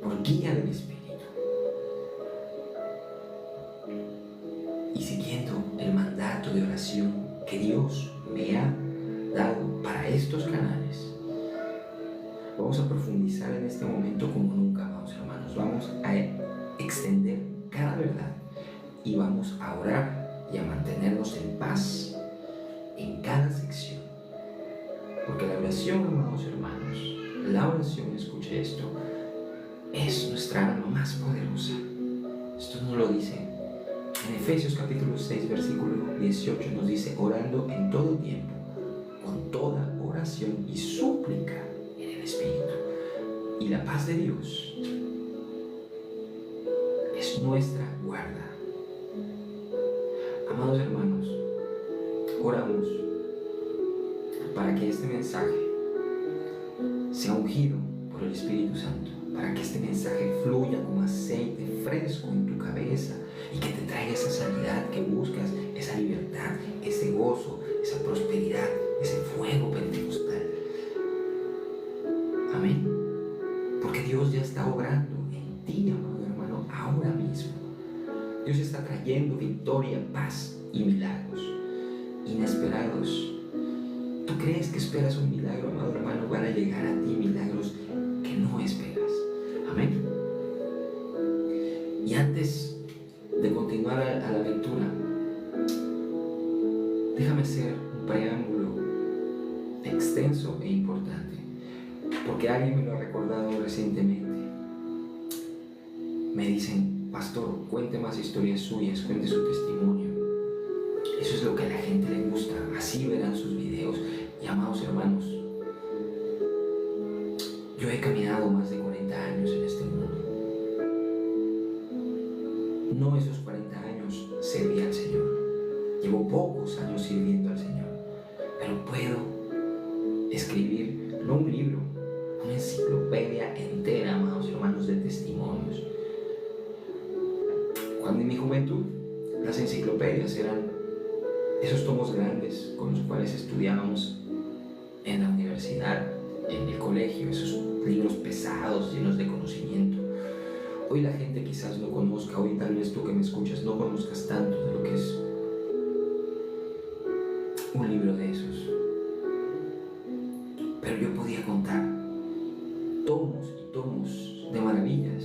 por guía del Espíritu. Y siguiendo el mandato de oración que Dios me ha dado para estos canales, vamos a profundizar en este momento como nunca, amados hermanos. Vamos a extender cada verdad y vamos a orar y a mantenernos en paz en cada sección. Porque la oración, amados hermanos, la oración, escuche esto, es nuestra arma más poderosa. Esto nos lo dice en Efesios capítulo 6, versículo 18, nos dice: orando en todo tiempo, con toda oración y súplica en el Espíritu. Y la paz de Dios es nuestra guarda. Amados hermanos, oramos para que este mensaje sea ungido por el Espíritu Santo, para que este mensaje fluya como aceite fresco en tu cabeza y que te traiga esa sanidad que buscas, esa libertad, ese gozo, esa prosperidad, ese fuego pentecostal. Amén. Porque Dios ya está obrando en ti, amado hermano, ahora mismo. Dios está trayendo victoria, paz y milagros inesperados. ¿Tú crees que esperas un milagro, amado hermano? Van a llegar a ti milagros que no esperas. Amén. Y antes de continuar a la lectura, déjame hacer un preámbulo extenso e importante, porque alguien me lo ha recordado recientemente. Me dicen: pastor, cuente más historias suyas, cuente su testimonio. Eso es lo que a la gente le gusta, así verán sus videos. Y amados hermanos, yo he caminado más de 40 años en este mundo. No esos 40 años serví al Señor. Llevo pocos años sirviendo al Señor. Pero puedo escribir, no un libro, una enciclopedia entera, amados hermanos, de testimonios. Cuando en mi juventud las enciclopedias eran esos tomos grandes con los cuales estudiábamos en la universidad, en el colegio, esos libros pesados, llenos de conocimiento. Hoy la gente quizás no conozca, hoy tal vez tú que me escuchas no conozcas tanto de lo que es un libro de esos. Pero yo podía contar tomos y tomos de maravillas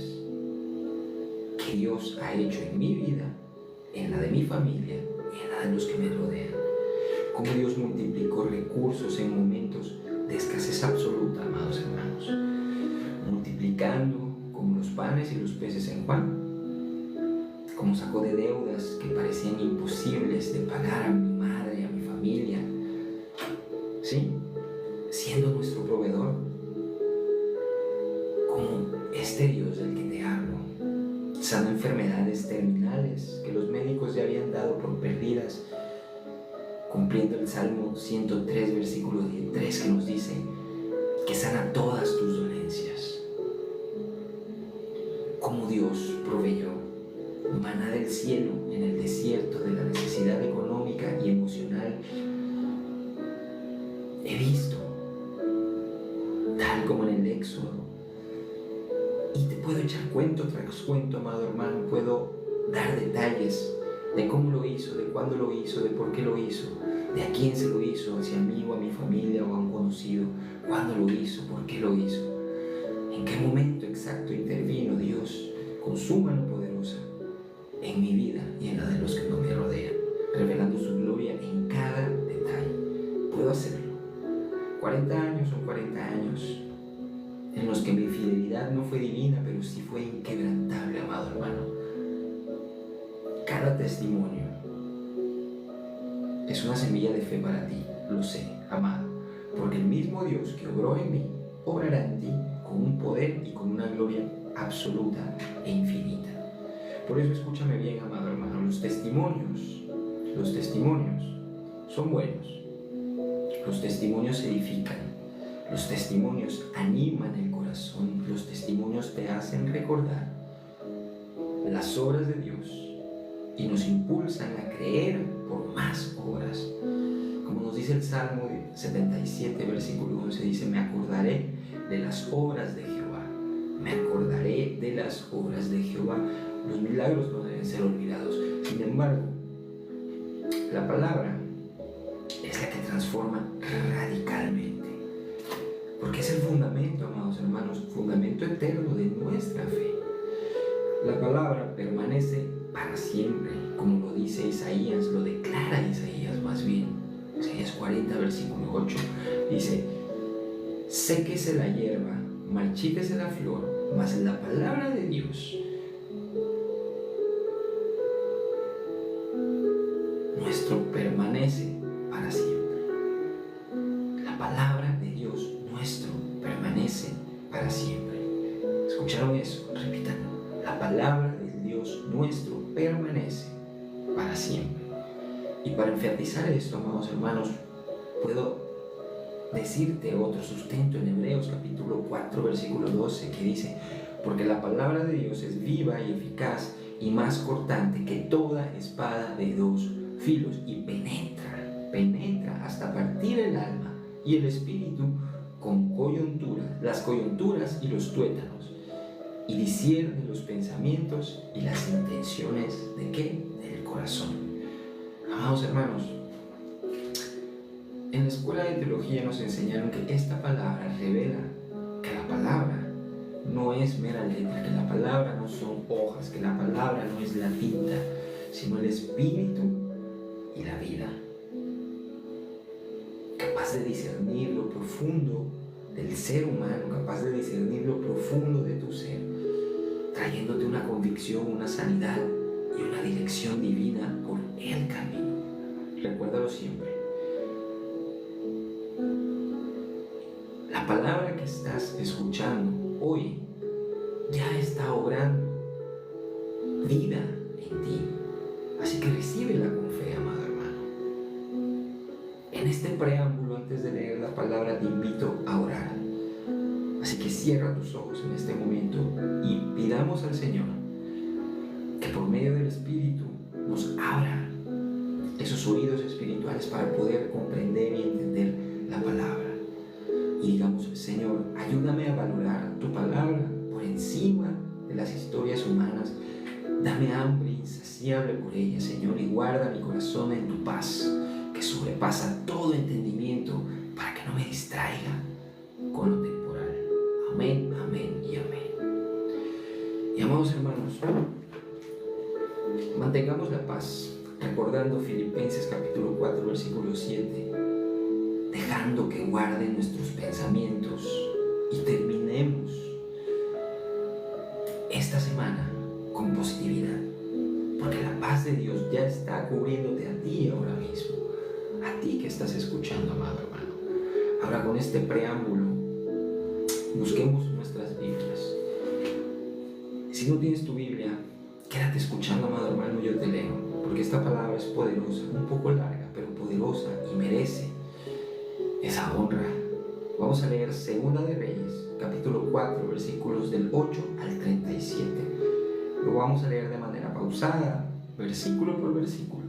que Dios ha hecho en mi vida, en la de mi familia y en la de los que me rodean. Cómo Dios multiplicó recursos en momentos de escasez absoluta, amados hermanos, multiplicando como los panes y los peces en Juan, cómo sacó de deudas que parecían imposibles de pagar a mi madre, a mi familia, ¿sí? Siendo nuestro proveedor, como este Dios del que te hablo, sana enfermedades terminales que los médicos ya habían dado por perdidas, cumpliendo el Salmo 103, versículo 3, que nos dice que sana todas tus dolencias. Como Dios proveyó maná del cielo en el desierto de la necesidad económica y emocional. He visto, tal como en el Éxodo, y te puedo echar cuento tras cuento, amado hermano, puedo dar detalles de cómo lo hizo, de cuándo lo hizo, de por qué lo hizo, de a quién se lo hizo, si a mí o a mi familia o a un conocido, cuándo lo hizo, por qué lo hizo, en qué momento exacto intervino Dios con su mano poderosa en mi vida y en la de los que no me rodean, revelando su gloria en cada detalle. Puedo hacerlo. 40 años son 40 años en los que mi fidelidad no fue divina, pero sí fue inquebrantable, amado hermano. Cada testimonio es una semilla de fe para ti, lo sé, amado, porque el mismo Dios que obró en mí, obrará en ti con un poder y con una gloria absoluta e infinita. Por eso escúchame bien, amado hermano, los testimonios son buenos, los testimonios edifican, los testimonios animan el corazón, los testimonios te hacen recordar las obras de Dios y nos impulsan a creer por más obras. Como nos dice el Salmo 77, versículo 11, dice: me acordaré de las obras de Jehová, me acordaré de las obras de Jehová. Los milagros no deben ser olvidados. Sin embargo, la palabra es la que transforma radicalmente, porque es el fundamento, amados hermanos, fundamento eterno de nuestra fe. La palabra permanece para siempre, como lo dice Isaías, lo declara Isaías más bien. Isaías 40, versículo 8, dice: séquese la hierba, marchítese la flor, mas la palabra de Dios nuestro permanece para siempre. La palabra de Dios nuestro permanece para siempre. ¿Escucharon eso? Repítanlo. La palabra de Dios nuestro permanece para siempre. Y para enfatizar esto, amados hermanos, puedo decirte otro sustento en Hebreos capítulo 4, versículo 12, que dice: porque la palabra de Dios es viva y eficaz y más cortante que toda espada de dos filos, y penetra hasta partir el alma y el espíritu con las coyunturas y los tuétanos, y discierne los pensamientos y las intenciones ¿de qué? Del corazón. Amados hermanos, en la escuela de teología nos enseñaron que esta palabra revela que la palabra no es mera letra, que la palabra no son hojas, que la palabra no es la tinta, sino el espíritu y la vida, capaz de discernir lo profundo del ser humano, capaz de discernir lo profundo de tu ser, trayéndote una convicción, una sanidad y una dirección divina por el camino. Recuérdalo siempre. La palabra que estás escuchando hoy ya está obrando vida en ti. Así que recíbela con fe, amado hermano. En este preámbulo, antes de leer la palabra, te invito a orar. Así que cierra tus ojos en este momento y pidamos al Señor que por medio del Espíritu nos abra esos oídos espirituales para poder comprender y entender la palabra. Y digamos: Señor, ayúdame a valorar tu palabra por encima de las historias humanas. Dame hambre insaciable por ella, Señor, y guarda mi corazón en tu paz, que sobrepasa todo entendimiento, para que no me distraiga con lo temporal. Amén, amén y amén. Y amados hermanos, mantengamos la paz, recordando Filipenses capítulo 4, versículo 7, dejando que guarden nuestros pensamientos, y terminemos esta semana con positividad, porque la paz de Dios ya está cubriéndote a ti ahora mismo, a ti que estás escuchando, amado hermano. Ahora, con este preámbulo, busquemos nuestras Biblias. Si no tienes tu Biblia, quédate escuchando, amado hermano, yo te leo, porque esta palabra es poderosa, un poco larga, pero poderosa, y merece esa honra. Vamos a leer Segunda de Reyes, capítulo 4, versículos del 8 al 37. Lo vamos a leer de manera pausada, versículo por versículo,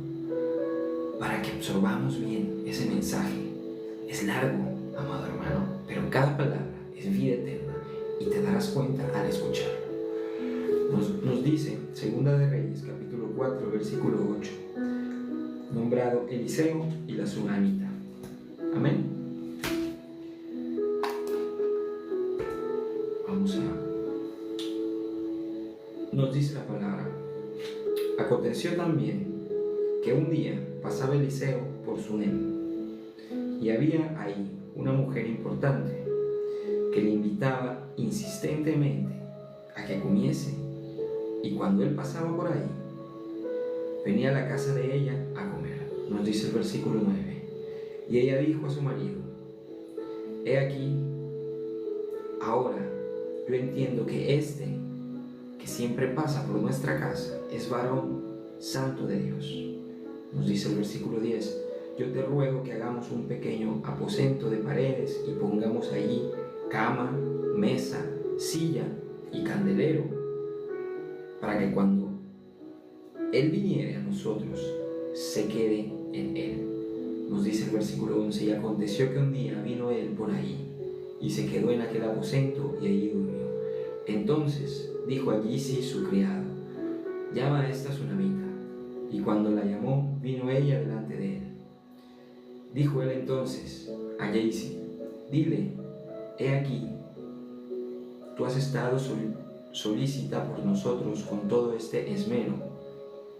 para que absorbamos bien ese mensaje. Es largo, amado hermano, pero cada palabra es vida eterna, y te darás cuenta al escucharlo. Nos dice Segunda de Reyes, capítulo 4, versículo 8, nombrado Eliseo y la Sunamita. Amén. Nos dice la palabra: aconteció también que un día pasaba Eliseo por Sunem, y había ahí una mujer importante que le invitaba insistentemente a que comiese, y cuando él pasaba por ahí, venía a la casa de ella a comer. Nos dice el versículo 9: y ella dijo a su marido: he aquí, ahora yo entiendo que que siempre pasa por nuestra casa es varón santo de Dios. Nos dice el versículo 10: yo te ruego que hagamos un pequeño aposento de paredes y pongamos allí cama, mesa, silla y candelero, para que cuando él viniere a nosotros se quede en él. Nos dice el versículo 11: y aconteció que un día vino él por ahí y se quedó en aquel aposento y allí durmió. Entonces dijo a Giezi su criado: llama a esta sunamita. Y cuando la llamó, vino ella delante de él. Dijo él entonces a Giezi: dile, he aquí, tú has estado solícita por nosotros con todo este esmero.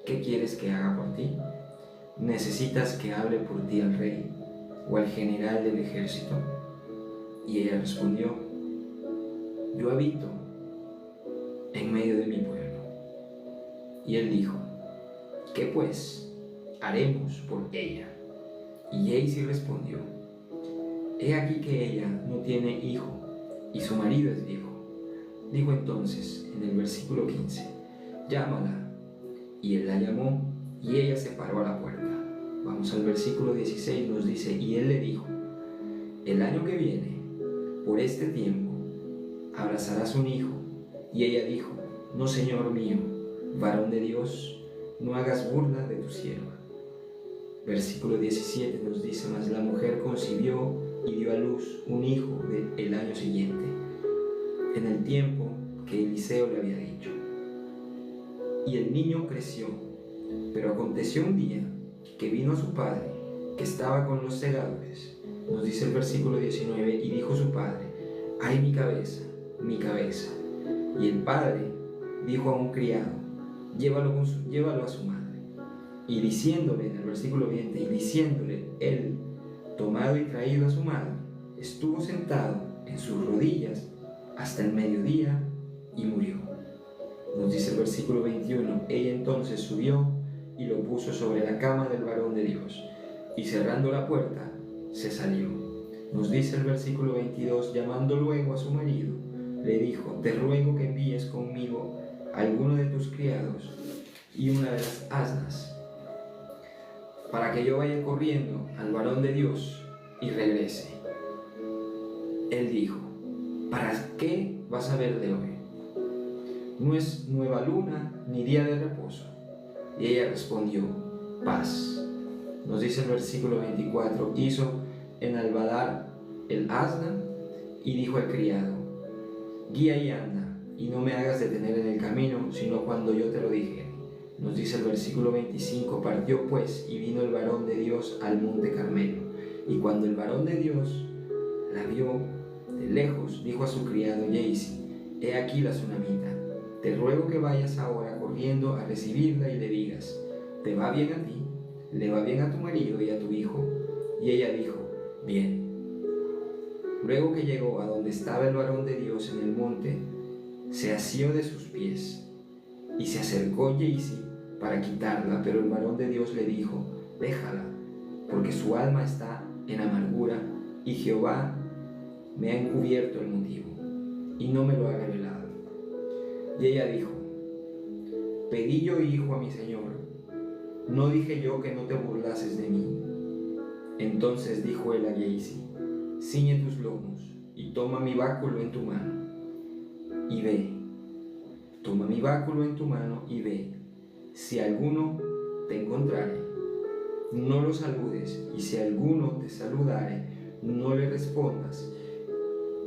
¿Qué quieres que haga por ti? ¿Necesitas que hable por ti al rey o al general del ejército? Y ella respondió: yo habito en medio de mi pueblo. Y él dijo: ¿qué pues haremos por ella? Y Giezi respondió: he aquí que ella no tiene hijo y su marido es viejo. Dijo entonces en el versículo 15: llámala. Y él la llamó y ella se paró a la puerta. Vamos al versículo 16, nos dice: y él le dijo: el año que viene, por este tiempo, abrazarás un hijo. Y ella dijo: no, Señor mío, varón de Dios, no hagas burla de tu sierva. Versículo 17 nos dice: mas la mujer concibió y dio a luz un hijo el año siguiente, en el tiempo que Eliseo le había dicho. Y el niño creció, pero aconteció un día que vino a su padre, que estaba con los segadores. Nos dice el versículo 19: y dijo su padre: ay, mi cabeza, mi cabeza. Y el padre dijo a un criado: llévalo a su madre. Y diciéndole, en el versículo 20, y diciéndole él, tomado y traído a su madre, estuvo sentado en sus rodillas hasta el mediodía y murió. Nos dice el versículo 21: ella entonces subió y lo puso sobre la cama del varón de Dios, y cerrando la puerta, se salió. Nos dice el versículo 22: llamando luego a su marido, le dijo: te ruego que envíes conmigo a alguno de tus criados y una de las asnas, para que yo vaya corriendo al varón de Dios y regrese. Él dijo: ¿para qué vas a ver de hoy? No es nueva luna ni día de reposo. Y ella respondió: paz. Nos dice el versículo 24: hizo enalbadar el asna y dijo al criado: guía y anda, y no me hagas detener en el camino, sino cuando yo te lo dijere. Nos dice el versículo 25: partió pues y vino el varón de Dios al monte Carmelo. Y cuando el varón de Dios la vio de lejos, dijo a su criado Giezi: he aquí la sunamita. Te ruego que vayas ahora corriendo a recibirla y le digas: ¿te va bien a ti? ¿Le va bien a tu marido y a tu hijo? Y ella dijo: bien. Luego que llegó a donde estaba el varón de Dios en el monte, se asió de sus pies, y se acercó Giezi para quitarla, pero el varón de Dios le dijo: déjala, porque su alma está en amargura, y Jehová me ha encubierto el motivo, y no me lo ha revelado. Y ella dijo: pedí yo hijo a mi señor, ¿no dije yo que no te burlases de mí? Entonces dijo él a Giezi: ciñe tus lomos, y toma mi báculo en tu mano, y ve. Toma mi báculo en tu mano y ve. Si alguno te encontrare, no lo saludes, y si alguno te saludare, no le respondas,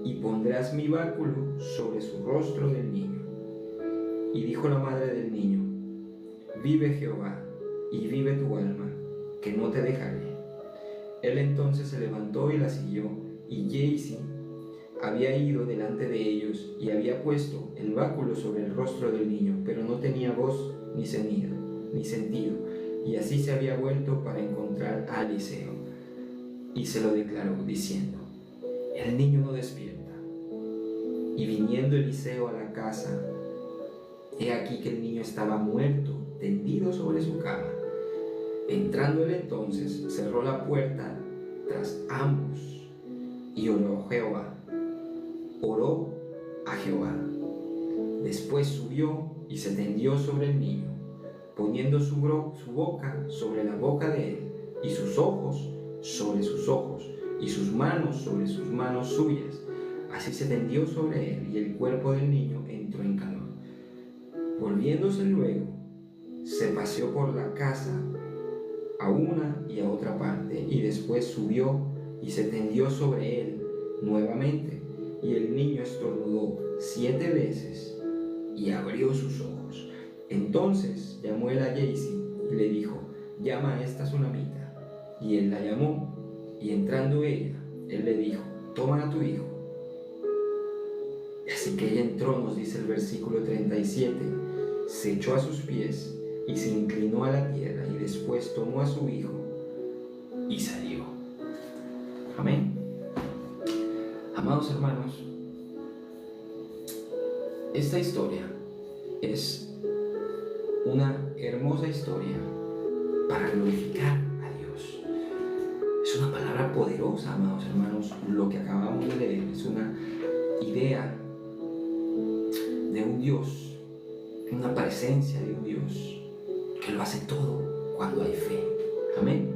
y pondrás mi báculo sobre su rostro del niño. Y dijo la madre del niño: vive Jehová, y vive tu alma, que no te dejaré. Él entonces se levantó y la siguió, y Giezi había ido delante de ellos y había puesto el báculo sobre el rostro del niño, pero no tenía voz ni sentido, y así se había vuelto para encontrar a Eliseo, y se lo declaró, diciendo: el niño no despierta. Y viniendo Eliseo a la casa, he aquí que el niño estaba muerto, tendido sobre su cama. Entrando él entonces, cerró la puerta tras ambos, y oró a Jehová. Después subió y se tendió sobre el niño, poniendo su boca sobre la boca de él, y sus ojos sobre sus ojos, y sus manos sobre sus manos suyas. Así se tendió sobre él, y el cuerpo del niño entró en calor. Volviéndose luego, se paseó por la casa a una y a otra parte, y después subió y se tendió sobre él nuevamente, y el niño estornudó 7 veces y abrió sus ojos. Entonces llamó él a Gehazi y le dijo: llama a esta tsunamita. Y él la llamó, y entrando ella, él le dijo: toma a tu hijo. Así que ella entró, nos dice el versículo 37, se echó a sus pies y se inclinó a la tierra, y después tomó a su hijo y salió. Amén. Amados hermanos, esta historia es una hermosa historia para glorificar a Dios. Es una palabra poderosa, amados hermanos. Lo que acabamos de leer es una idea de un Dios, una presencia de un Dios que lo hace todo cuando hay fe. Amén.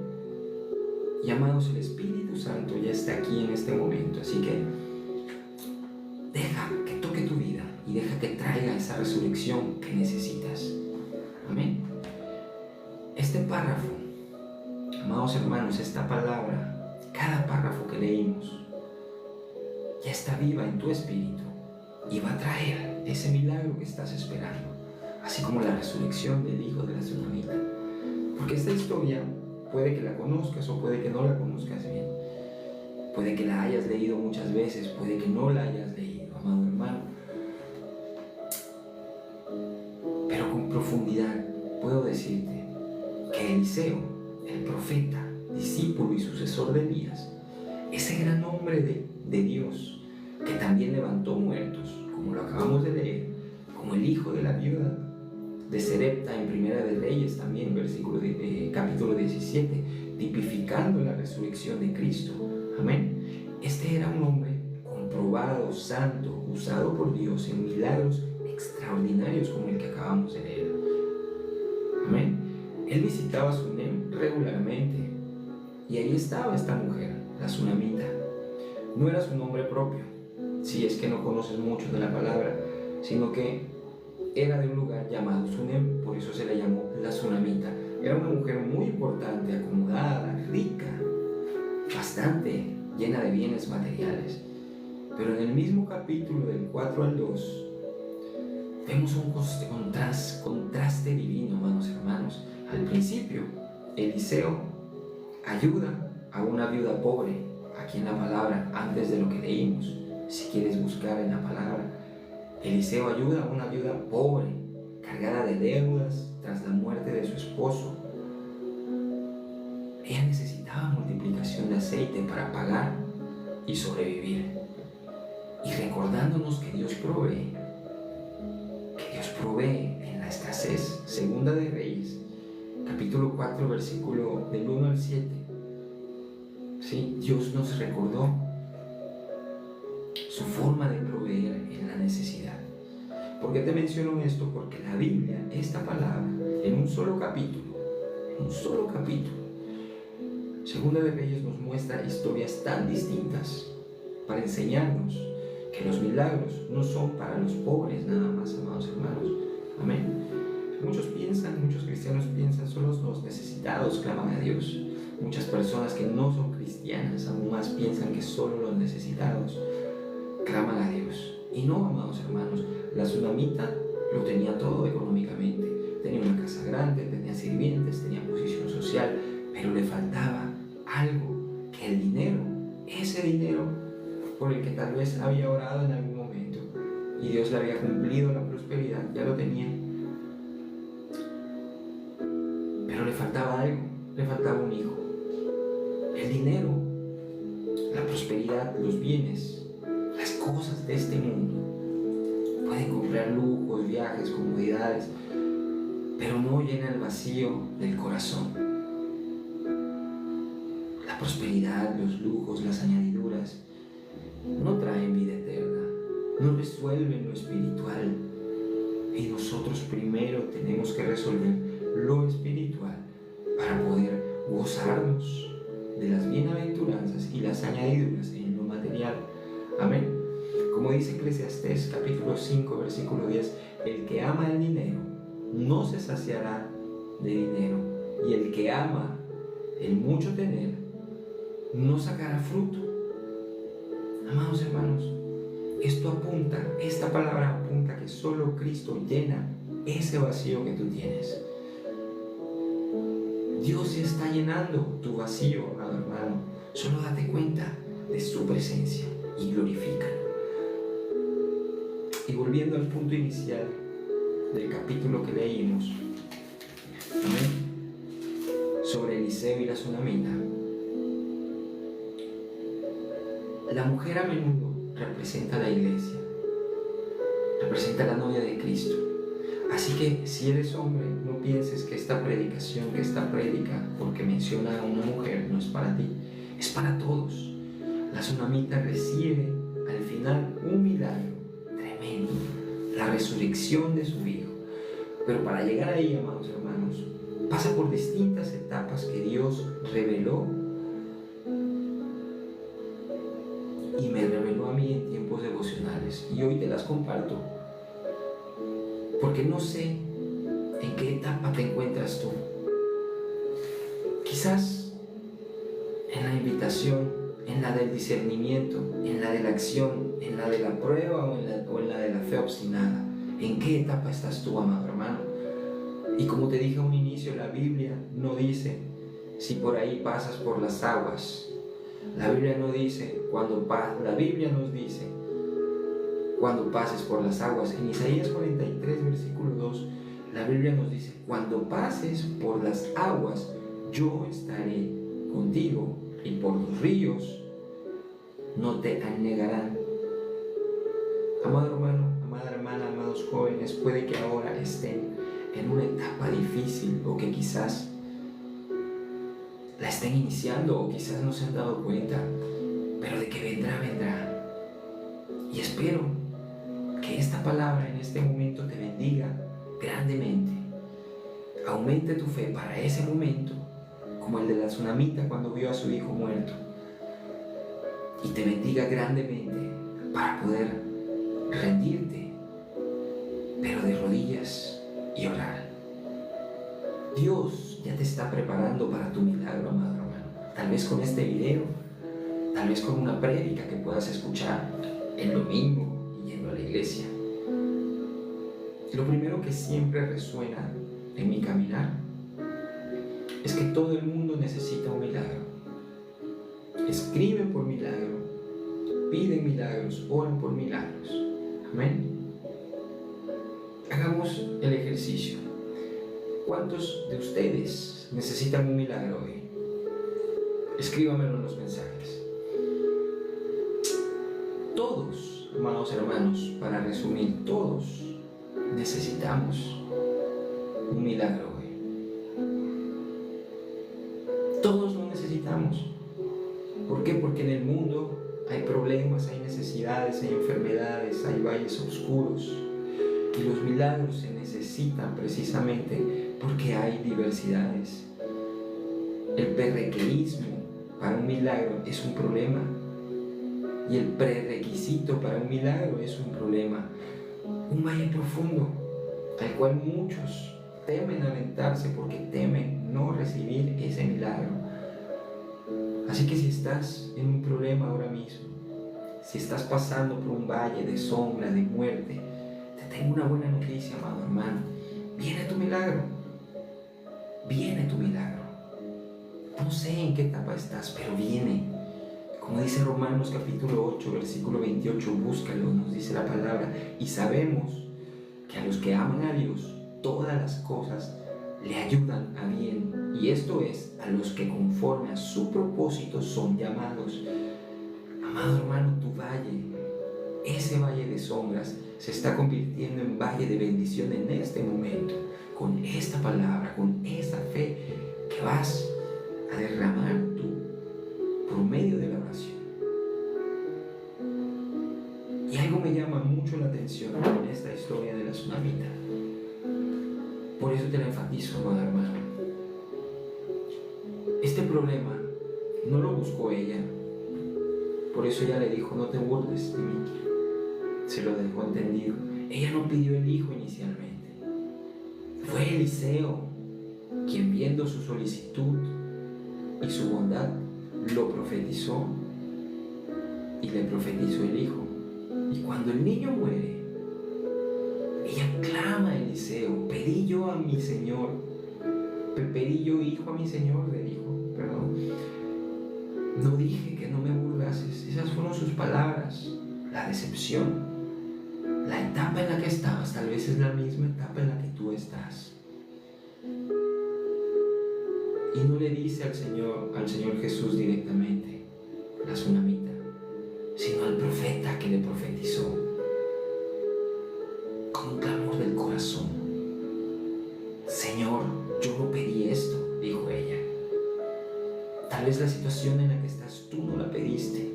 Y amados, el Espíritu Santo ya está aquí en este momento, así que deja que toque tu vida y deja que traiga esa resurrección que necesitas. Amén. Este párrafo, amados hermanos, esta palabra, cada párrafo que leímos, ya está viva en tu espíritu y va a traer ese milagro que estás esperando, así como la resurrección del hijo de la tsunamita. Porque esta historia puede que la conozcas o puede que no la conozcas bien. Puede que la hayas leído muchas veces, puede que no la hayas leído, amado hermano. Pero con profundidad puedo decirte que Eliseo, el profeta, discípulo y sucesor de Elías, ese gran hombre de Dios, que también levantó muertos, como lo acabamos de leer, como el hijo de la viuda de Serepta en Primera de Reyes, también capítulo 17, tipificando la resurrección de Cristo. Amén. Este era un hombre comprobado, santo, usado por Dios en milagros extraordinarios como el que acabamos de leer. Amén. Él visitaba a Sunem regularmente y ahí estaba esta mujer, la tsunamita. No era su nombre propio, si es que no conoces mucho de la palabra, sino que era de un lugar llamado Sunem, por eso se le llamó la tsunamita. Era una mujer muy importante, acomodada, rica, bastante llena de bienes materiales. Pero en el mismo capítulo del 4 al 2 vemos un contraste divino, amados hermanos. Al principio, Eliseo ayuda a una viuda pobre, aquí en la palabra, antes de lo que leímos. Si quieres buscar en la palabra, Eliseo ayuda a una viuda pobre, cargada de deudas tras la muerte de su esposo. Ella necesitaba multiplicación de aceite para pagar y sobrevivir. Y recordándonos que Dios provee en la escasez. Segunda de Reyes, capítulo 4, versículo del 1 al 7. ¿Sí? Dios nos recordó su forma de proveer en la necesidad. ¿Por qué te menciono esto? Porque la Biblia, esta palabra, en un solo capítulo, Segunda de Reyes nos muestra historias tan distintas para enseñarnos que los milagros no son para los pobres nada más, amados hermanos. Amén. Muchos cristianos piensan, solo los necesitados claman a Dios. Muchas personas que no son cristianas aún más piensan que solo los necesitados claman a Dios. Y no, amados hermanos, la tsunamita lo tenía todo económicamente. Tenía una casa grande, tenía sirvientes, tenía posición social, pero le faltaba algo, que el dinero, ese dinero por el que tal vez había orado en algún momento y Dios le había cumplido la prosperidad, ya lo tenía. Pero le faltaba algo, le faltaba un hijo. El dinero, la prosperidad, los bienes, las cosas de este mundo pueden comprar lujos, viajes, comodidades, pero no llena el vacío del corazón. La prosperidad, los lujos, las añadiduras no traen vida eterna, no resuelven lo espiritual, y nosotros primero tenemos que resolver lo espiritual para poder gozarnos de las bienaventuranzas y las añadiduras en lo material. Amén. Como dice Eclesiastés capítulo 5 versículo 10, el que ama el dinero no se saciará de dinero, y el que ama el mucho tener no sacará fruto. Amados hermanos, esta palabra apunta que solo Cristo llena ese vacío que tú tienes. Dios está llenando tu vacío, amado hermano. Solo date cuenta de su presencia y glorifícalo. Y volviendo al punto inicial del capítulo que leímos, sobre Eliseo y la tsunamita, la mujer a menudo representa a la iglesia, representa a la novia de Cristo. Así que si eres hombre, no pienses que esta prédica, porque menciona a una mujer, no es para ti, es para todos. La tsunamita recibe al final un milagro tremendo, la resurrección de su hijo. Pero para llegar ahí, amados hermanos, pasa por distintas etapas que Dios reveló y me reveló a mí en tiempos devocionales, y hoy te las comparto porque no sé en qué etapa te encuentras tú. Quizás en la invitación, en la del discernimiento, en la de la acción, en la de la prueba o en la de la fe obstinada. ¿En qué etapa estás tú, amado hermano? Y como te dije a un inicio, la Biblia no dice si por ahí pasas por las aguas. La Biblia no dice la Biblia nos dice cuando pases por las aguas. En Isaías 43, versículo 2, la Biblia nos dice: cuando pases por las aguas, yo estaré contigo, y por los ríos no te anegarán. Amado hermano, amada hermana, amados jóvenes, puede que ahora estén en una etapa difícil, o que quizás la estén iniciando, o quizás no se han dado cuenta, pero de que vendrá, vendrá. Y espero que esta palabra en este momento te bendiga grandemente. Aumente tu fe para ese momento, como el de la tsunamita cuando vio a su hijo muerto, y te bendiga grandemente para poder rendirte, pero de rodillas, y orar. Dios ya te está preparando para tu milagro, amado hermano. Tal vez con este video, tal vez con una prédica que puedas escuchar el domingo y yendo a la iglesia. Lo primero que siempre resuena en mi caminar es que todo el mundo necesita un milagro. Escriben por milagro, piden milagros, oran por milagros. Amén. Hagamos el ejercicio. ¿Cuántos de ustedes necesitan un milagro hoy? Escríbamelo en los mensajes. Todos, amados hermanos, para resumir, todos necesitamos un milagro hoy. Todos lo necesitamos. ¿Por qué? Porque en el mundo hay problemas, hay necesidades, hay enfermedades, hay valles oscuros. Y los milagros se necesitan precisamente porque hay diversidades. El prerequisito para un milagro es un problema, y el prerequisito para un milagro es un problema. Un valle profundo al cual muchos temen aventarse porque temen no recibir ese milagro. Así que si estás en un problema ahora mismo, si estás pasando por un valle de sombra, de muerte, te tengo una buena noticia, amado hermano. Viene tu milagro. Viene tu milagro. No sé en qué etapa estás, pero viene. Como dice Romanos capítulo 8, versículo 28, búscalo, nos dice la palabra. Y sabemos que a los que aman a Dios, todas las cosas le ayudan a bien. Y esto es, a los que conforme a su propósito son llamados. Amado hermano, tu valle, ese valle de sombras, se está convirtiendo en valle de bendición en este momento, con esta palabra, con esa fe que vas a derramar tú por medio de la oración. Y algo me llama mucho la atención en esta historia de la tsunamita. Por eso te lo enfatizo, amado hermano. Este problema no lo buscó ella. Por eso ella le dijo: no te burles de mí. Se lo dejó entendido. Ella no pidió el hijo inicialmente. Fue Eliseo quien, viendo su solicitud y su bondad, lo profetizó y le profetizó el hijo. Y cuando el niño muere, ella clama a Eliseo: pedí yo a mi Señor, pedí yo hijo a mi Señor, le dijo, perdón. No dije que no me burlases. Esas fueron sus palabras. La decepción, la etapa en la que estabas, tal vez es la misma etapa en la que tú estás. Y no le dice al Señor Jesús directamente, la tsunamita, sino al profeta que le profetizó, con un clamor del corazón. Señor, yo no pedí esto, dijo ella. Tal vez la situación en la que estás tú no la pediste.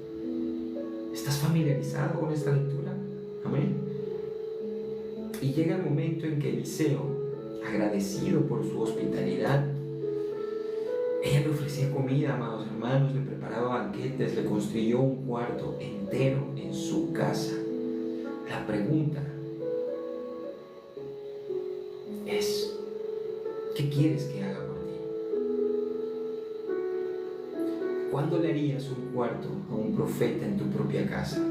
¿Estás familiarizado con esta lectura? Amén. Y llega el momento en que Eliseo, agradecido por su hospitalidad, ella le ofrecía comida, amados hermanos, le preparaba banquetes, le construyó un cuarto entero en su casa. La pregunta es: ¿qué quieres que haga por ti? ¿Cuándo le harías un cuarto a un profeta en tu propia casa?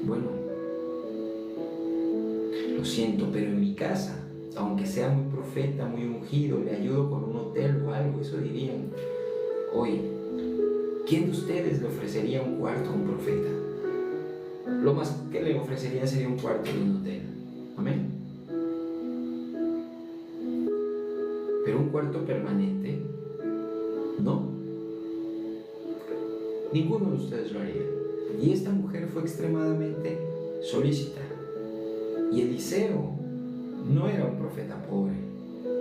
Bueno, lo siento, pero en mi casa, aunque sea muy profeta, muy ungido, le ayudo con un hotel o algo, eso dirían. Hoy, ¿quién de ustedes le ofrecería un cuarto a un profeta? Lo más que le ofrecería sería un cuarto de un hotel. Amén. Pero un cuarto permanente, no. Ninguno de ustedes lo haría. Y esta mujer fue extremadamente solícita. Y Eliseo no era un profeta pobre.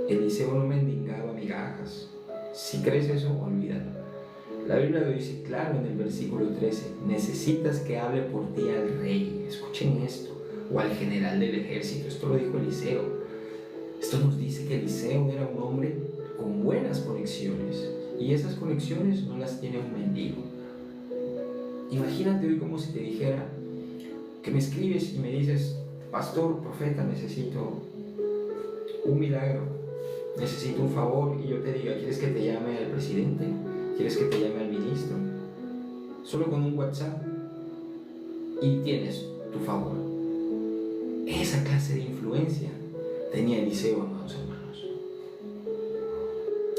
Eliseo no mendigaba migajas. Si crees eso, olvídalo. La Biblia lo dice claro en el versículo 13: necesitas que hable por ti al rey. Escuchen esto. O al general del ejército. Esto lo dijo Eliseo. Esto nos dice que Eliseo era un hombre con buenas conexiones. Y esas conexiones no las tiene un mendigo. Imagínate hoy como si te dijera que me escribes y me dices: pastor, profeta, necesito un milagro, necesito un favor, y yo te diga: ¿quieres que te llame al presidente? ¿Quieres que te llame al ministro? Solo con un WhatsApp y tienes tu favor. Esa clase de influencia tenía Eliseo, amados hermanos.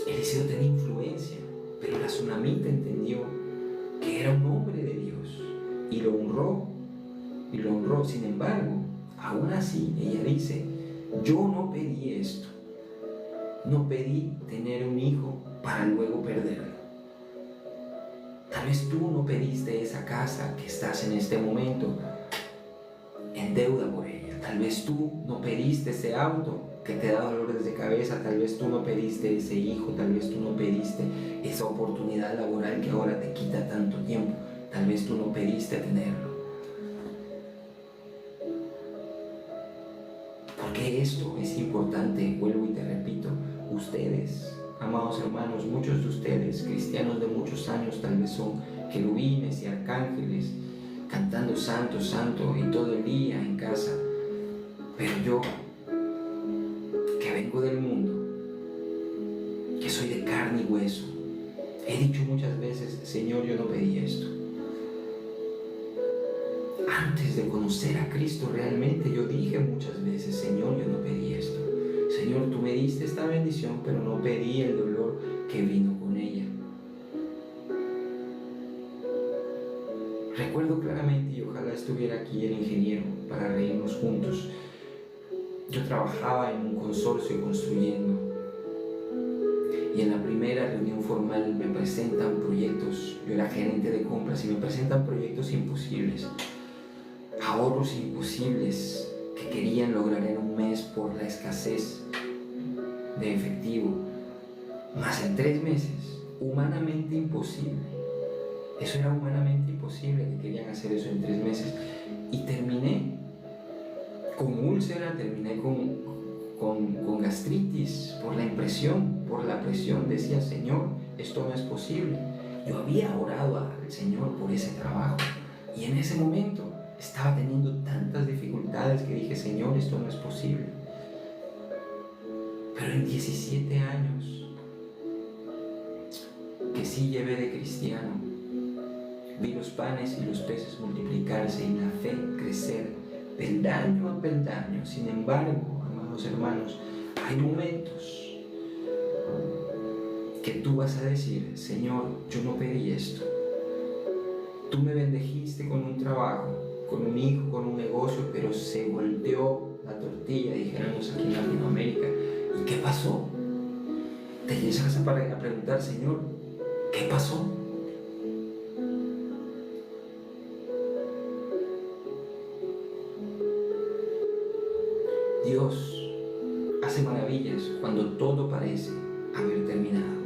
Eliseo tenía influencia, pero la tsunamita entendió que era un hombre de Dios y lo honró. Sin embargo, aún así ella dice: yo no pedí esto, no pedí tener un hijo para luego perderlo. Tal vez tú no pediste esa casa que estás en este momento en deuda por ella. Tal vez tú no pediste ese auto que te da dolores de cabeza. Tal vez tú no pediste ese hijo. Tal vez tú no pediste esa oportunidad laboral que ahora te quita tanto tiempo. Tal vez tú no pediste tenerlo. Porque esto es importante, vuelvo y te repito. Ustedes, amados hermanos, muchos de ustedes, cristianos de muchos años, tal vez son querubines y arcángeles, cantando santo, santo, y todo el día en casa. Pero yo, que vengo del mundo, que soy de carne y hueso, he dicho muchas veces: Señor, yo no pedí esto. Antes de conocer a Cristo realmente, yo dije muchas veces: Señor, yo no pedí esto. Señor, tú me diste esta bendición, pero no pedí el dolor que vino con ella. Recuerdo claramente, y ojalá estuviera aquí el ingeniero para reírnos juntos. Yo trabajaba en un consorcio construyendo, y en la primera reunión formal me presentan proyectos. Yo era gerente de compras y me presentan proyectos imposibles, ahorros imposibles que querían lograr en un mes por la escasez de efectivo, más en 3 meses, humanamente imposible. Eso era humanamente imposible, que querían hacer eso en 3 meses. Y terminé con úlcera, terminé con gastritis por la impresión, por la presión. Decía: Señor, esto no es posible. Yo había orado al Señor por ese trabajo, y en ese momento estaba teniendo tantas dificultades que dije: Señor, esto no es posible. Pero en 17 años que sí llevé de cristiano, Vi los panes y los peces multiplicarse y la fe crecer peldaño a peldaño. Sin embargo, amados hermanos, hay momentos que tú vas a decir: Señor, yo no pedí esto. Tú me bendijiste con un trabajo, con un hijo, con un negocio, pero se volteó la tortilla, dijéramos aquí en Latinoamérica. ¿Y qué pasó? Te llegas a preguntar: Señor, ¿qué pasó? Dios hace maravillas cuando todo parece haber terminado,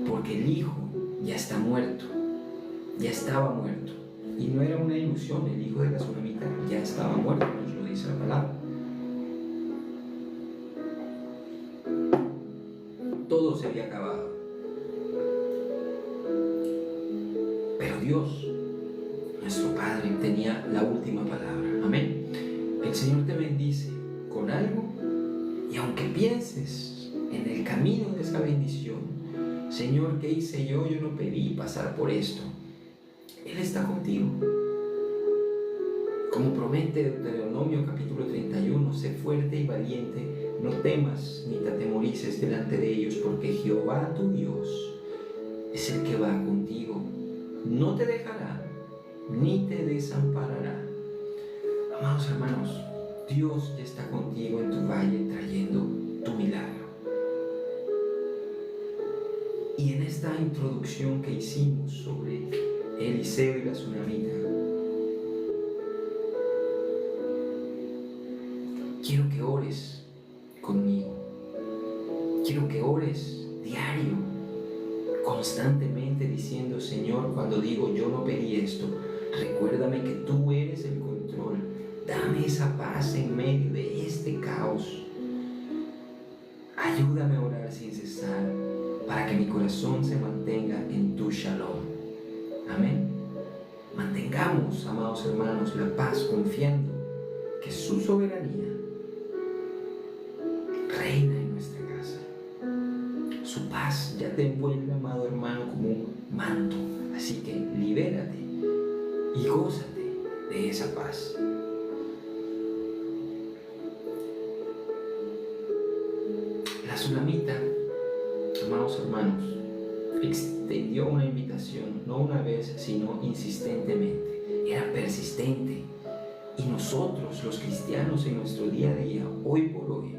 porque el hijo ya está muerto, ya estaba muerto, y no era una ilusión. El hijo de la tsunamita ya estaba muerto, nos lo dice la palabra. Todo se había acabado, pero Dios, nuestro Padre, tenía la última palabra. Amén. El Señor te bendice con algo, y aunque pienses en el camino de esa bendición: Señor, ¿qué hice yo? Yo no pedí pasar por esto. Él está contigo. Como promete Deuteronomio capítulo 31, sé fuerte y valiente, no temas ni te atemorices delante de ellos, porque Jehová tu Dios es el que va contigo. No te dejará ni te desamparará. Amados hermanos, Dios ya está contigo en tu valle trayendo tu milagro. Y en esta introducción que hicimos sobre Eliseo y la tsunamita, quiero que ores conmigo. Quiero que ores diario, constantemente, diciendo: Señor, cuando digo yo no pedí esto, recuérdame que tú eres el control. Dame esa paz en medio de este caos. Ayúdame a orar sin cesar, para que mi corazón se mantenga en tu shalom. Amén. Mantengamos, amados hermanos, la paz, confiando que su soberanía reina en nuestra casa. Su paz ya te envuelve, amado hermano, como un manto. Así que libérate y gózate de esa paz. La tsunamita, amados hermanos, extendió una invitación, no una vez, sino insistentemente. Era persistente. Y nosotros, los cristianos, en nuestro día a día, hoy por hoy,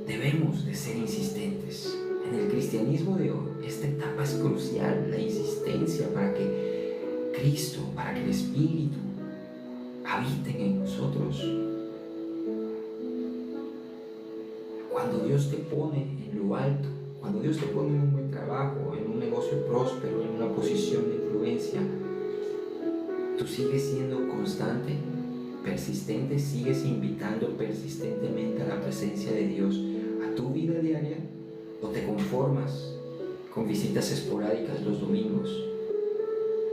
debemos de ser insistentes. En el cristianismo de hoy, esta etapa es crucial, la insistencia, para que Cristo, para que el Espíritu habiten en nosotros. Cuando Dios te pone en lo alto, cuando Dios te pone en un buen trabajo, en un negocio próspero, en una posición de influencia, tú sigues siendo constante, persistente, sigues invitando persistentemente a la presencia de Dios a tu vida diaria, o te conformas con visitas esporádicas los domingos.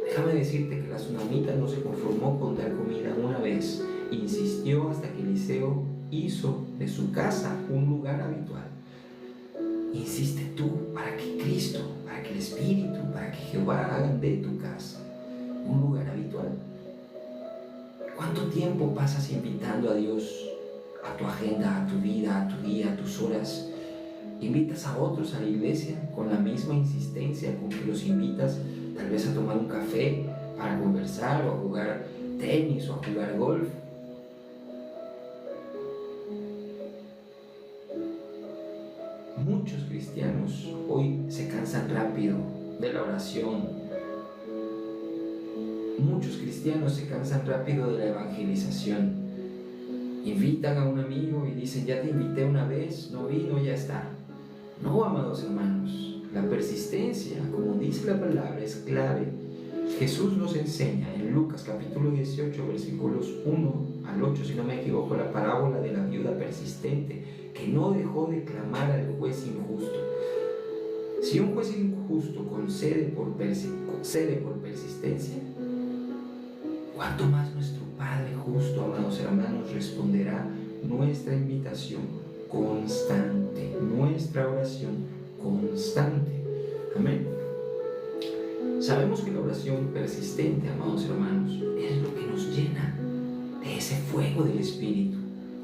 Déjame decirte que la tsunamita no se conformó con dar comida una vez, insistió hasta que Eliseo hizo de su casa un lugar habitual. Insiste tú, para que Cristo, para que el Espíritu, para que Jehová hagan de tu casa un lugar habitual. ¿Cuánto tiempo pasas invitando a Dios a tu agenda, a tu vida, a tu día, a tus horas? ¿Invitas a otros a la iglesia con la misma insistencia con que los invitas tal vez a tomar un café para conversar, o a jugar tenis, o a jugar golf? Muchos cristianos hoy se cansan rápido de la oración. Muchos cristianos se cansan rápido de la evangelización. Invitan a un amigo y dicen: ya te invité una vez, no vino, ya está. No, amados hermanos, la persistencia, como dice la palabra, es clave. Jesús nos enseña en Lucas capítulo 18, versículos 1 al 8, si no me equivoco, la parábola de la viuda persistente, que no dejó de clamar al juez injusto. Si un juez injusto concede por persistencia, ¿cuánto más nuestro Padre justo, amados hermanos, responderá nuestra invitación constante, nuestra oración constante? Amén. Sabemos que la oración persistente, amados hermanos, es lo que nos llena de ese fuego del Espíritu.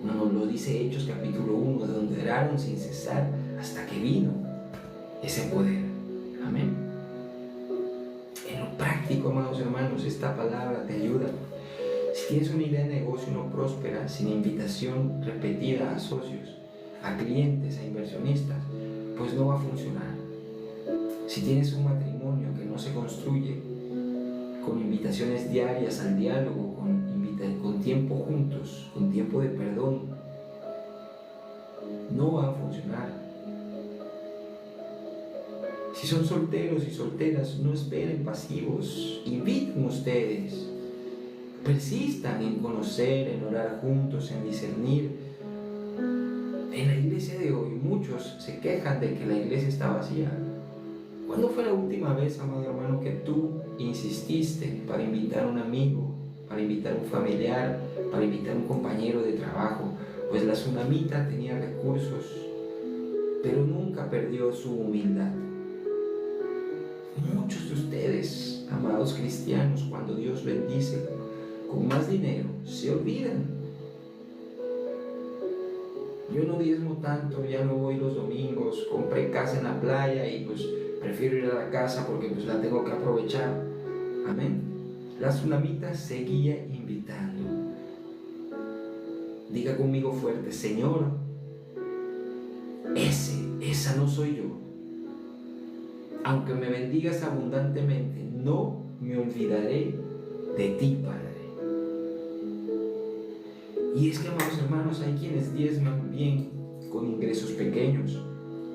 Nos lo dice Hechos capítulo 1, de donde oraron sin cesar hasta que vino ese poder. Amén. En lo práctico, amados hermanos, esta palabra te ayuda. Si tienes una idea de negocio no próspera, sin invitación repetida a socios, a clientes, a inversionistas, pues no va a funcionar. Si tienes un matrimonio que no se construye con invitaciones diarias al diálogo, con tiempo juntos, con tiempo de perdón, no va a funcionar. Si son solteros y solteras, no esperen pasivos, inviten ustedes, persistan en conocer, en orar juntos, en discernir. En la iglesia de hoy muchos se quejan de que la iglesia está vacía. ¿Cuándo fue la última vez, amado hermano, que tú insististe para invitar a un amigo, para invitar a un familiar, para invitar a un compañero de trabajo? Pues la tsunamita tenía recursos, pero nunca perdió su humildad. Muchos de ustedes, amados cristianos, cuando Dios bendice con más dinero, se olvidan. Yo no diezmo tanto, ya no voy los domingos, compré casa en la playa y pues prefiero ir a la casa porque pues la tengo que aprovechar. Amén. La tsunamita seguía invitando. Diga conmigo fuerte: Señor, esa no soy yo. Aunque me bendigas abundantemente, no me olvidaré de ti, Padre. Y es que, amados hermanos, hay quienes diezman bien con ingresos pequeños,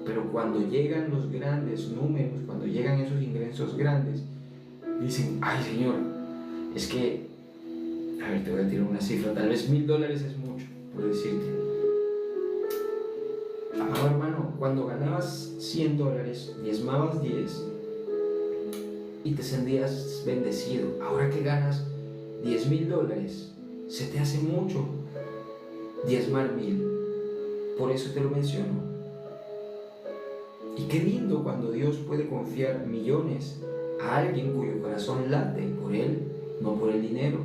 pero cuando llegan los grandes números, cuando llegan esos ingresos grandes, dicen: ay, Señor, es que, a ver, te voy a tirar una cifra, tal vez $1,000 es mucho, por decirte. Amado hermano, cuando ganabas $100, diezmabas 10 y te sentías bendecido. Ahora que ganas $10,000, se te hace mucho diezmar 1,000. Por eso te lo menciono. Y qué lindo cuando Dios puede confiar millones a alguien cuyo corazón late por Él, no por el dinero.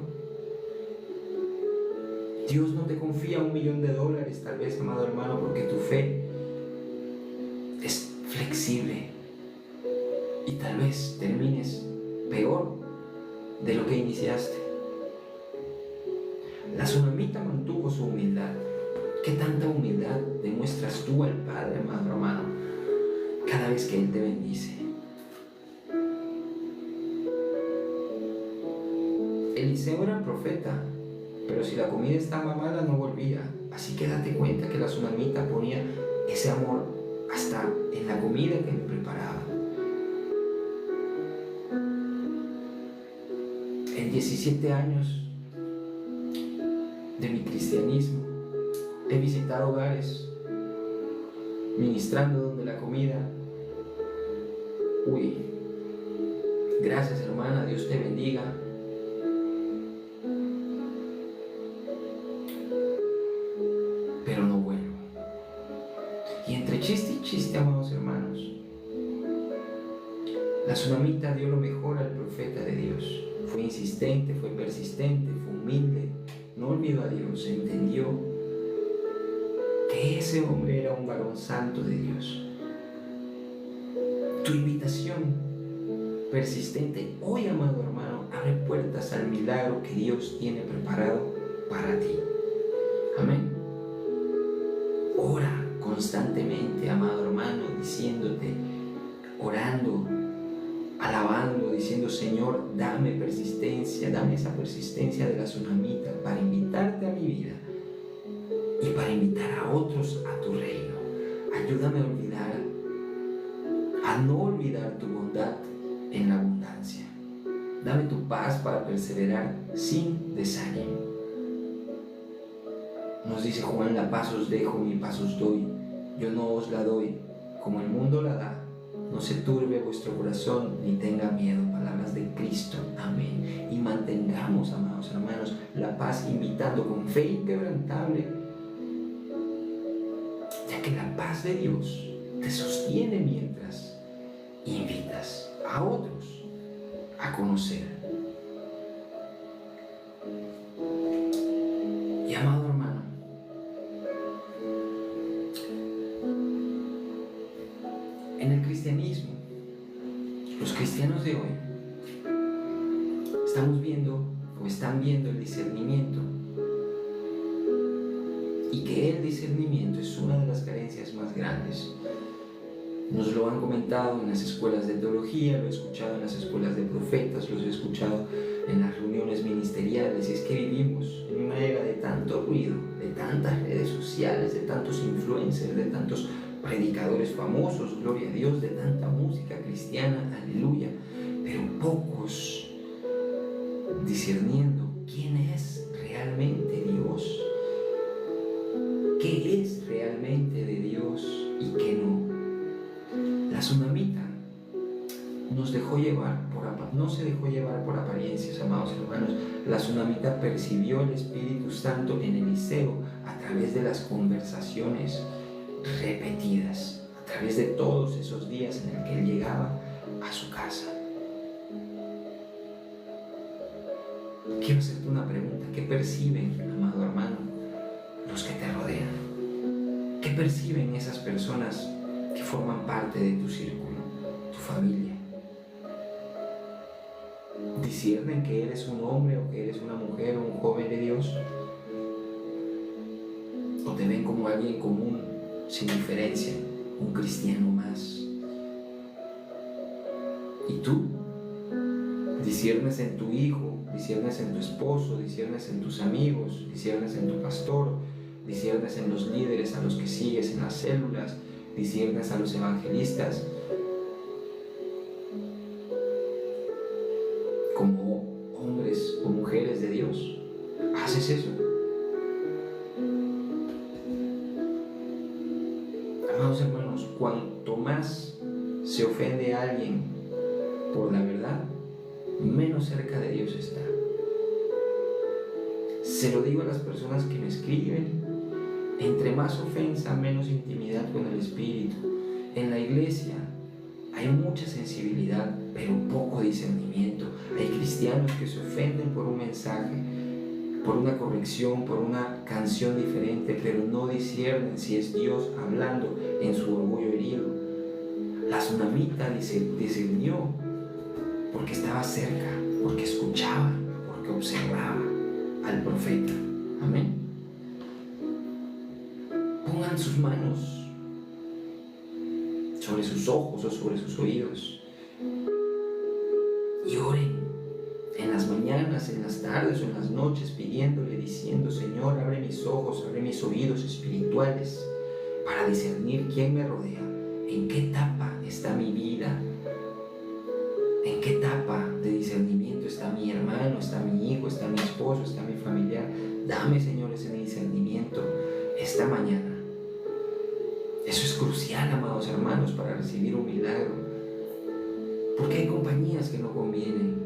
Dios no te confía $1,000,000, tal vez, amado hermano, porque tu fe es flexible y tal vez termines peor de lo que iniciaste. La tsunamita mantuvo su humildad. ¿Qué tanta humildad demuestras tú al Padre, amado hermano, cada vez que Él te bendice? Eliseo era profeta, pero si la comida estaba mala no volvía. Así que date cuenta que la tsunamita ponía ese amor hasta en la comida que le preparaba. En 17 años de mi cristianismo he visitado hogares ministrando donde la comida, gracias hermana, Dios te bendiga, pero no vuelvo. Y entre chiste y chiste, amados hermanos, la tsunamita dio lo mejor al profeta de Dios. Fue insistente, fue persistente, fue humilde, no olvidó a Dios, entendió que ese hombre era un varón santo de Dios. Tu invitación persistente hoy, amado hermano, abre puertas al milagro que Dios tiene preparado para ti. Amén. Ora constantemente, amado hermano, diciéndote, orando, alabando, diciendo: Señor, dame persistencia, dame esa persistencia de la tsunamita para invitarte a mi vida y para invitar a otros a tu reino. Ayúdame a no olvidar tu bondad en la abundancia. Dame tu paz para perseverar sin desánimo. Nos dice Juan: la paz os dejo, mi paz os doy. Yo no os la doy como el mundo la da. No se turbe vuestro corazón ni tenga miedo. Palabras de Cristo. Amén. Y mantengamos, amados hermanos, la paz, invitando con fe inquebrantable, ya que la paz de Dios te sostiene mientras invitas a otros a conocer. Y amado hermano, en el cristianismo, los cristianos de hoy estamos viendo o están viendo el discernimiento, y que el discernimiento es una de las carencias más grandes. Nos lo han comentado en las escuelas de teología, lo he escuchado en las escuelas de profetas, lo he escuchado en las reuniones ministeriales. Y es que vivimos en una era de tanto ruido, de tantas redes sociales, de tantos influencers, de tantos predicadores famosos, gloria a Dios, de tanta música cristiana, aleluya, pero pocos discerniendo quién es realmente Dios, qué es realmente de Dios y qué no. La tsunamita no se dejó llevar por apariencias, amados hermanos. La tsunamita percibió el Espíritu Santo en Eliseo a través de las conversaciones repetidas, a través de todos esos días en el que él llegaba a su casa. Quiero hacerte una pregunta. ¿Qué perciben, amado hermano, los que te rodean? ¿Qué perciben esas personas que forman parte de tu círculo, tu familia? ¿Disciernen que eres un hombre o que eres una mujer o un joven de Dios? ¿O te ven como alguien común, sin diferencia, un cristiano más? ¿Y tú? ¿Disciernes en tu hijo? ¿Disciernes en tu esposo? ¿Disciernes en tus amigos? ¿Disciernes en tu pastor? ¿Disciernes en los líderes a los que sigues en las células? ¿Disciernes a los evangelistas como hombres o mujeres de Dios? ¿Haces eso? Amados hermanos, cuanto más se ofende a alguien por la verdad, menos cerca de Dios está. Se lo digo a las personas que me escriben: entre más ofensa, menos intimidad con el Espíritu. En la iglesia hay mucha sensibilidad, pero poco discernimiento. Hay cristianos que se ofenden por un mensaje, por una corrección, por una canción diferente, pero no disciernen si es Dios hablando en su orgullo herido. La tsunamita discernió porque estaba cerca, porque escuchaba, porque observaba al profeta. Amén. Pongan sus manos sobre sus ojos o sobre sus oídos y oren en las mañanas, en las tardes o en las noches, pidiéndole, diciendo: Señor, abre mis ojos, abre mis oídos espirituales para discernir quién me rodea, en qué etapa está mi vida, en qué etapa de discernimiento está mi hermano, está mi hijo, está mi esposo, está mi familiar. Dame, Señor, ese discernimiento esta mañana. Eso es crucial, amados hermanos, para recibir un milagro, porque hay compañías que no convienen.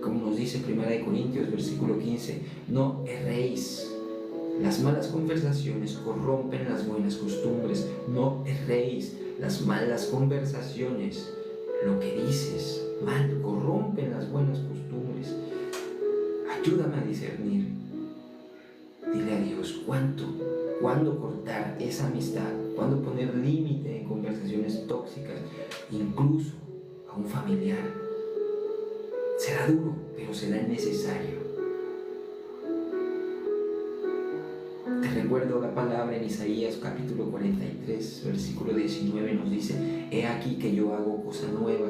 Como nos dice 1 Corintios versículo 15: no erréis, las malas conversaciones corrompen las buenas costumbres. No erréis, las malas conversaciones, lo que dices mal, corrompen las buenas costumbres. Ayúdame a discernir. Dile a Dios cuándo cortar esa amistad, cuándo poner límite en conversaciones tóxicas, incluso a un familiar. Será duro, pero será necesario. Te recuerdo la palabra en Isaías capítulo 43, versículo 19, nos dice: he aquí que yo hago cosa nueva,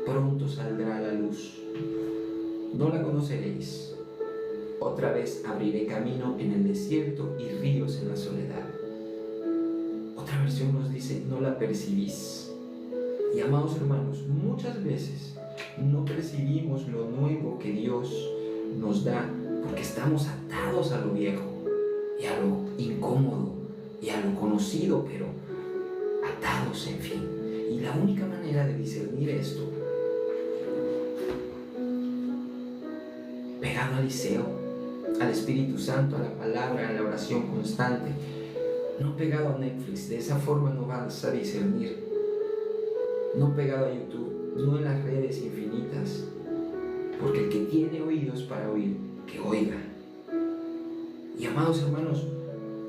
pronto saldrá a la luz, no la conoceréis. Otra vez abriré camino en el desierto y ríos en la soledad. Otra versión nos dice: no la percibís. Y amados hermanos, muchas veces no percibimos lo nuevo que Dios nos da porque estamos atados a lo viejo y a lo incómodo y a lo conocido, pero atados, en fin. Y la única manera de discernir esto, pegado a Eliseo, al Espíritu Santo, a la palabra, a la oración constante, no pegado a Netflix. De esa forma no vas a discernir. no pegado a YouTube, no en las redes infinitas, porque el que tiene oídos para oír, que oiga. Y amados hermanos,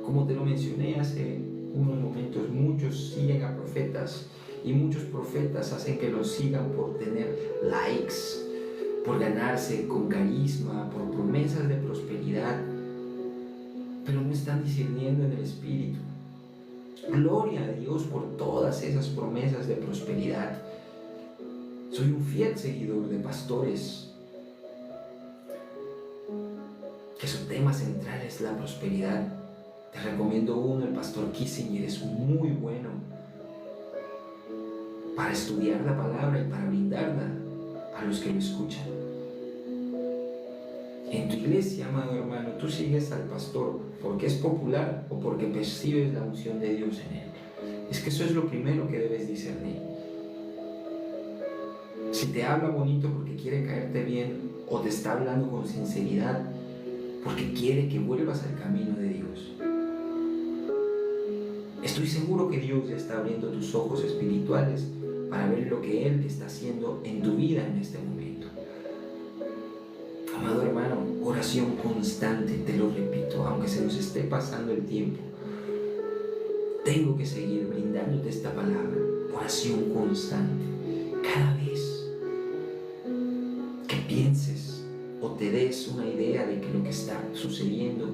como te lo mencioné hace unos momentos, muchos siguen a profetas y muchos profetas hacen que los sigan por tener likes, por ganarse con carisma, por promesas de prosperidad, pero no están discerniendo en el Espíritu. Gloria a Dios por todas esas promesas de prosperidad. Soy un fiel seguidor de pastores que su tema central es la prosperidad. Te recomiendo uno, el pastor Kissinger, es muy bueno para estudiar la palabra y para brindarla a los que lo escuchan. En tu iglesia, amado hermano, tú sigues al pastor porque es popular o porque percibes la unción de Dios en él. Es que eso es lo primero que debes discernir. Si te habla bonito porque quiere caerte bien o te está hablando con sinceridad porque quiere que vuelvas al camino de Dios. Estoy seguro que Dios ya está abriendo tus ojos espirituales para ver lo que Él está haciendo en tu vida en este momento. Amado hermano, oración constante, te lo repito, aunque se nos esté pasando el tiempo, tengo que seguir brindándote esta palabra. Oración constante. Cada vez que pienses o te des una idea de que lo que está sucediendo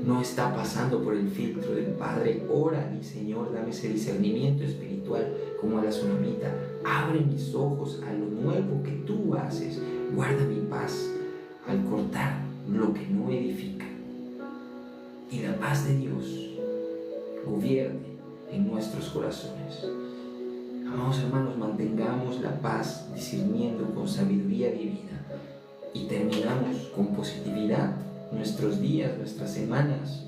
no está pasando por el filtro del Padre, ora y Señor, dame ese discernimiento espiritual como a la tsunamita. Abre mis ojos a lo nuevo que tú haces. Guarda mi paz al cortar lo que no edifica. Y la paz de Dios gobierne en nuestros corazones. Amados hermanos, mantengamos la paz discerniendo con sabiduría divina y terminamos con positividad nuestros días, nuestras semanas,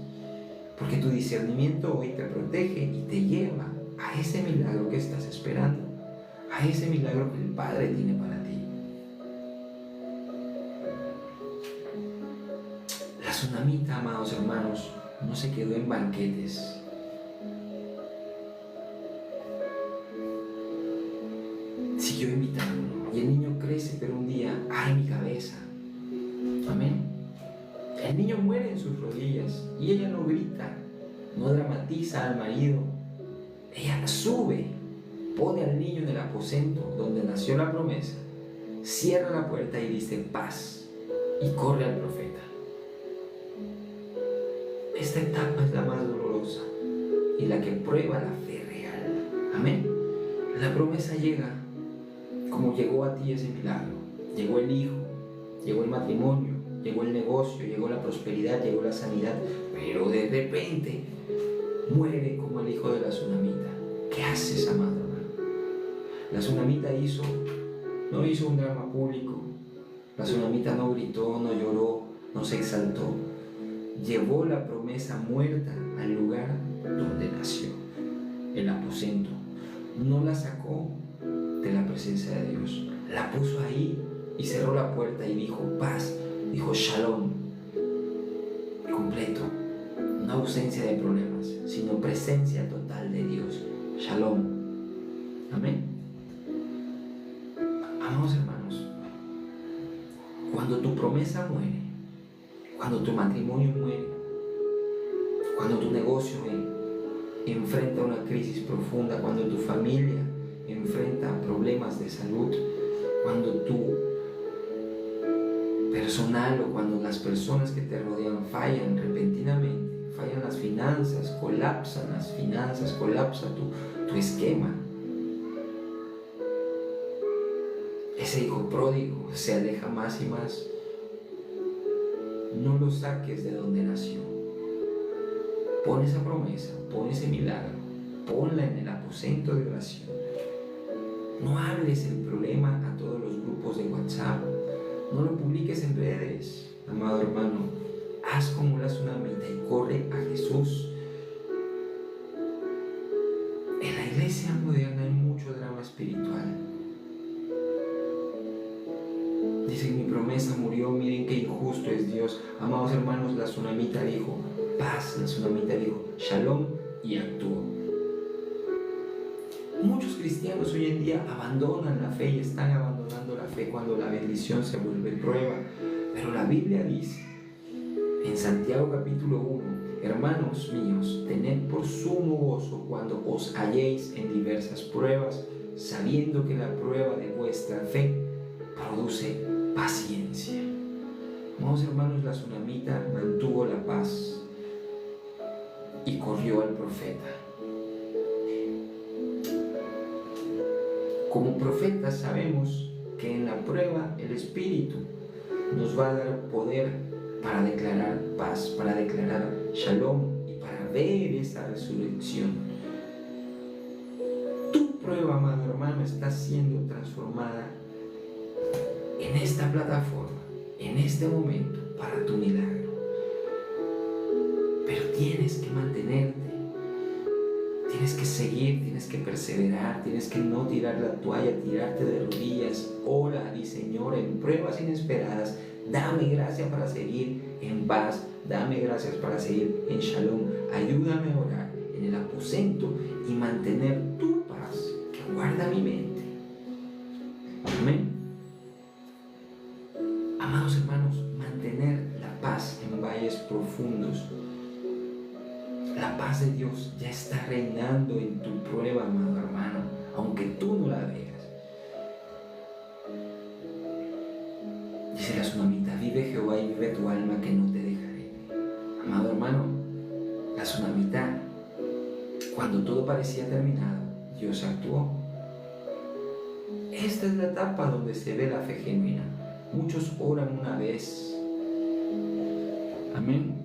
porque tu discernimiento hoy te protege y te lleva a ese milagro que estás esperando, a ese milagro que el Padre tiene para ti. La tsunamita, amados hermanos, no se quedó en banquetes. Siguió invitando y el niño crece, pero un día, ¡ay, mi cabeza! Amén. El niño muere en sus rodillas y ella no grita, no dramatiza al marido. Ella sube, pone al niño en el aposento donde nació la promesa, cierra la puerta y dice paz y corre al profeta. Esta etapa es la más dolorosa y la que prueba la fe real. Amén. La promesa llega como llegó a ti ese milagro. Llegó el hijo, llegó el matrimonio, llegó el negocio, llegó la prosperidad, llegó la sanidad, pero de repente muere como el hijo de la tsunamita. ¿Qué haces, amado hermano? La tsunamita no hizo un drama público. La tsunamita no gritó, no lloró, no se exaltó. Llevó la promesa muerta al lugar donde nació, el aposento. No la sacó de la presencia de Dios, la puso ahí y cerró la puerta y dijo paz, dijo shalom completo, no ausencia de problemas, sino presencia total de Dios, shalom. Amén. Amados hermanos, cuando tu promesa muere, cuando tu matrimonio muere, cuando tu negocio enfrenta una crisis profunda, cuando tu familia enfrenta problemas de salud, cuando tu personal o cuando las personas que te rodean fallan repentinamente, fallan las finanzas, colapsa tu esquema. Ese hijo pródigo se aleja más y más. No lo saques de donde nació. Pon esa promesa, pon ese milagro, ponla en el aposento de oración. No hables el problema a todos los grupos de WhatsApp. No lo publiques en redes, amado hermano. Haz como la tsunamita y corre a Jesús. En la iglesia moderna hay mucho drama espiritual. Dicen, mi promesa murió, miren qué injusto es Dios. Amados hermanos, la tsunamita dijo paz, la tsunamita dijo shalom y actuó. Muchos cristianos hoy en día abandonan la fe y están abandonando la fe cuando la bendición se vuelve prueba. Pero la Biblia dice en Santiago capítulo 1, hermanos míos, tened por sumo gozo cuando os halléis en diversas pruebas, sabiendo que la prueba de vuestra fe produce paciencia. Amados hermanos, la tsunamita mantuvo la paz y corrió al profeta. Como profetas sabemos que en la prueba el Espíritu nos va a dar poder para declarar paz, para declarar shalom y para ver esa resurrección. Tu prueba, amado hermano, está siendo transformada en esta plataforma, en este momento, para tu milagro. Pero tienes que mantenerte, tienes que seguir, tienes que perseverar, tienes que no tirar la toalla, tirarte de rodillas. Ora, di Señor, en pruebas inesperadas, dame gracia para seguir en paz, dame gracias para seguir en shalom. Ayúdame a orar en el aposento y mantener tu paz que guarda mi mente. Amén. Amados hermanos, mantener la paz en valles profundos. La paz de Dios ya está reinando en tu prueba, amado hermano, aunque tú no la veas. Dice la tsunamita, vive Jehová y vive tu alma, que no te dejaré. Amado hermano, la tsunamita, cuando todo parecía terminado, Dios actuó. Esta es la etapa donde se ve la fe genuina. Muchos oran una vez. Amén.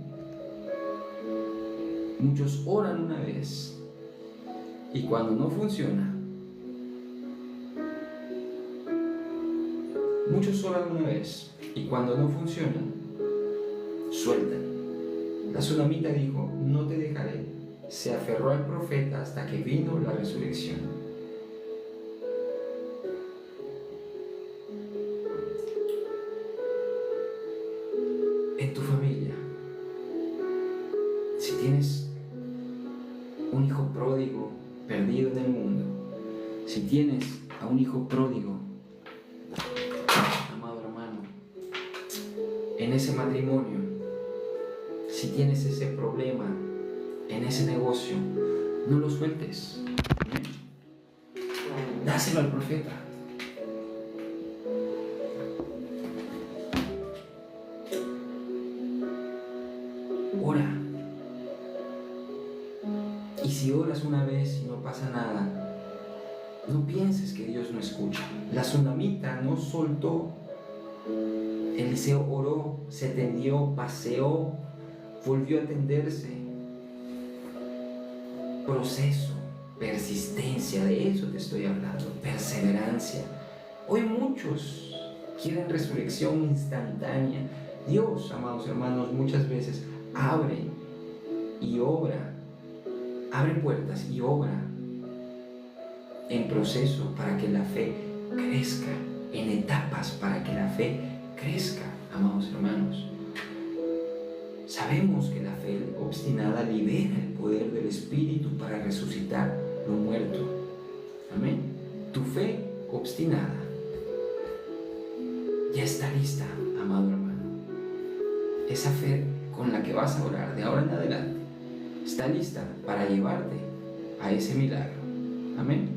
Muchos oran una vez y cuando no funciona, muchos oran una vez y cuando no funciona, sueltan. La tsunamita dijo, no te dejaré. Se aferró al profeta hasta que vino la resurrección. En tu familia, si tienes un hijo pródigo perdido en el mundo, si tienes a un hijo pródigo, amado hermano, en ese matrimonio, si tienes ese problema en ese negocio, no lo sueltes. Dáselo al profeta. Ora. Y si oras una vez y no pasa nada, no pienses que Dios no escucha. La tsunamita no soltó. Eliseo oró, se tendió, paseó, volvió a tenderse. Proceso, persistencia, de eso te estoy hablando, perseverancia. Hoy muchos quieren resurrección instantánea. Dios, amados hermanos, muchas veces abre y obra, abre puertas y obra en proceso para que la fe crezca, en etapas para que la fe crezca, amados hermanos. Sabemos que la fe obstinada libera el poder del Espíritu para resucitar lo muerto. Amén. Tu fe obstinada ya está lista, amado hermano. Esa fe con la que vas a orar de ahora en adelante está lista para llevarte a ese milagro. Amén.